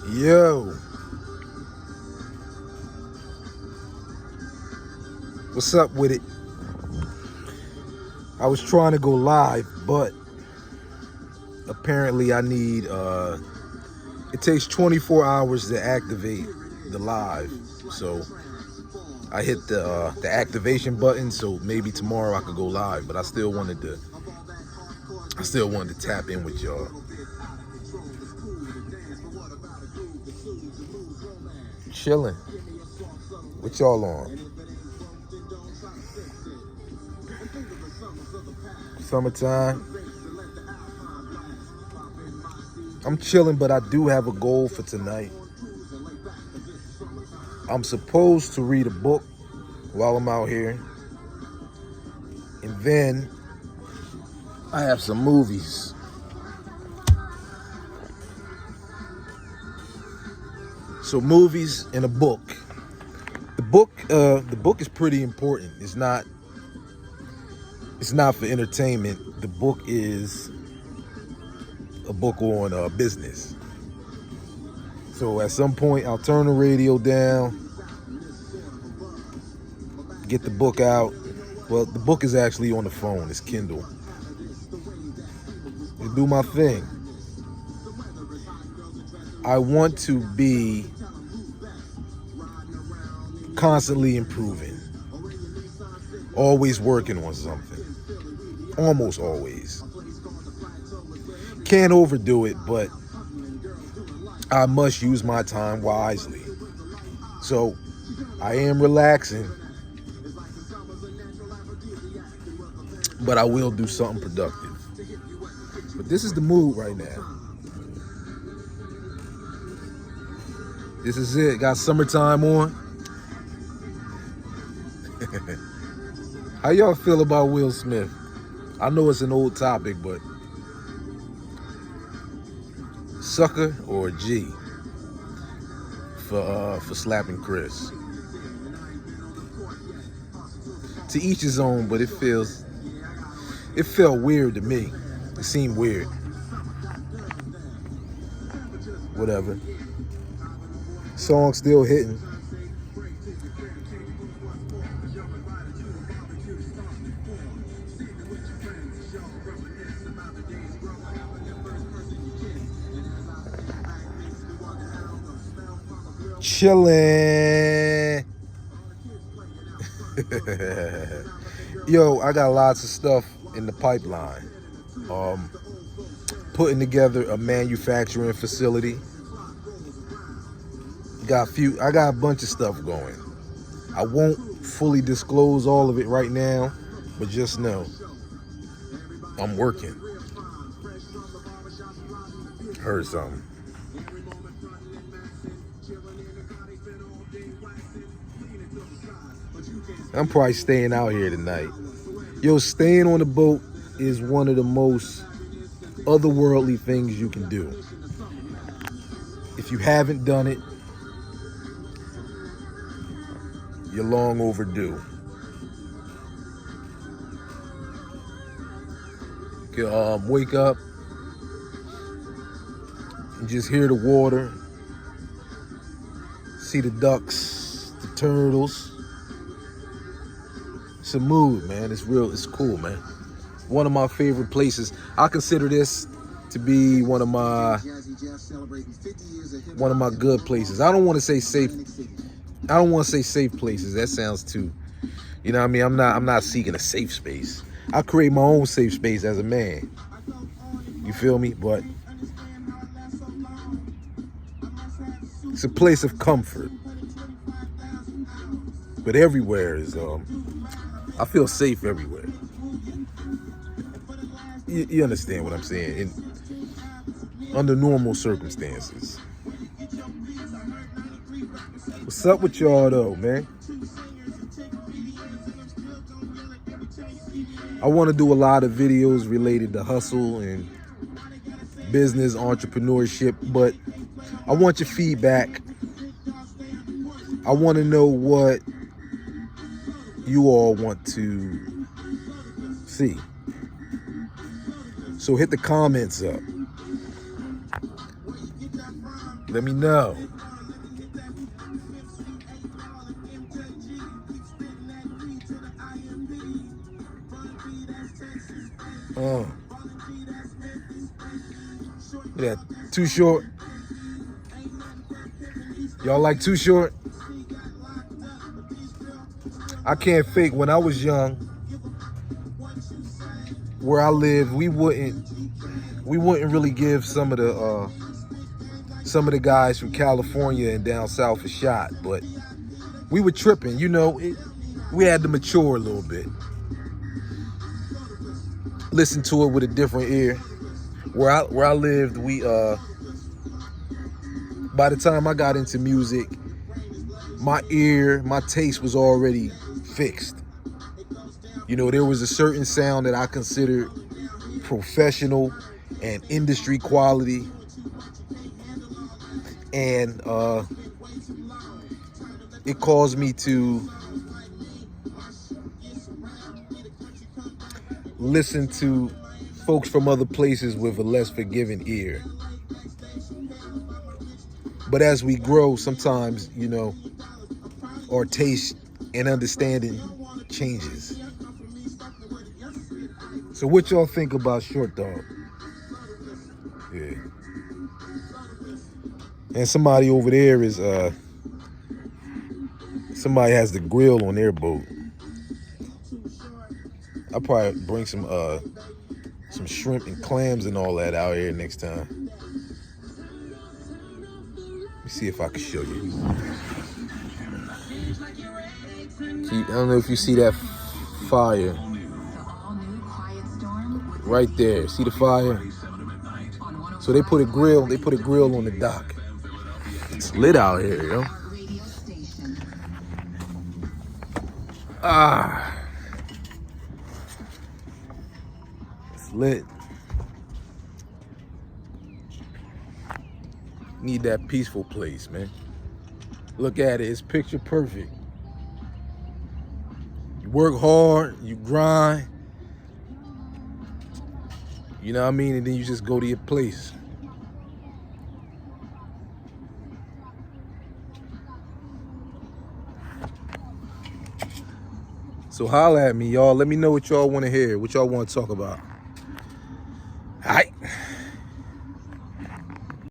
Yo, what's up with it? I was trying to go live, but apparently I need, it takes 24 hours to activate the live. So I hit the activation button, so maybe tomorrow I could go live, but I still wanted to tap in with y'all. Chilling. What y'all on? Summertime. I'm chilling, but I do have a goal for tonight. I'm supposed to read a book while I'm out here. And then I have some movies. So movies and a book. The book is pretty important. It's not for entertainment. The book is a book on business. So at some point I'll turn the radio down, get the book out. Well, the book is actually on the phone. It's Kindle. And do my thing. I want to be constantly improving. Always working on something. Almost always. Can't overdo it, but I must use my time wisely. So I am relaxing, but I will do something productive. But this is the mood right now. This is it. Got summertime on. How y'all feel about Will Smith? I know it's an old topic, but sucker or G for slapping Chris? To each his own, but it felt weird to me. It seemed weird. Whatever. Song still hitting. Chillin'. Yo, I got lots of stuff in the pipeline. Putting together a manufacturing facility. I got a bunch of stuff going. I won't fully disclose all of it right now, but just know I'm working. Heard something. I'm probably staying out here tonight. Yo, staying on the boat is one of the most otherworldly things you can do. If you haven't done it, you're long overdue. Wake up and just hear the water, see the ducks, the turtles. It's a mood, man. It's real. It's cool, man. One of my favorite places. I consider this to be one of my good places. I don't want to say safe. I don't want to say safe places. That sounds too, you know what I mean? I'm not seeking a safe space. I create my own safe space as a man. You feel me? But it's a place of comfort. But everywhere is I feel safe everywhere. You understand what I'm saying? Under normal circumstances. What's up with y'all though, man? I want to do a lot of videos related to hustle and business, entrepreneurship, but I want your feedback. I want to know what you all want to see. So hit the comments up. Let me know. Yeah, Too Short. Y'all like Too Short? I can't fake. When I was young, where I lived, we wouldn't really give some of the guys from California and down south a shot, but we were tripping. You know, we had to mature a little bit. Listen to it with a different ear. Where I lived, we by the time I got into music, my taste was already fixed. You know, there was a certain sound that I considered professional and industry quality, and it caused me to listen to folks from other places with a less forgiving ear. But as we grow, sometimes, you know, our taste and understanding changes. So what y'all think about Short Dog? Yeah. And somebody over there is somebody has the grill on their boat. I'll probably bring some shrimp and clams and all that out here next time. Let me see if I can show you. See, I don't know if you see that fire right there. See the fire? So they put a grill on the dock. It's lit out here, yo. It's lit. Need that peaceful place, man. Look at it, it's picture perfect. You work hard, you grind, you know what I mean? And then you just go to your place. So holla at me, y'all. Let me know what y'all want to hear, what y'all want to talk about.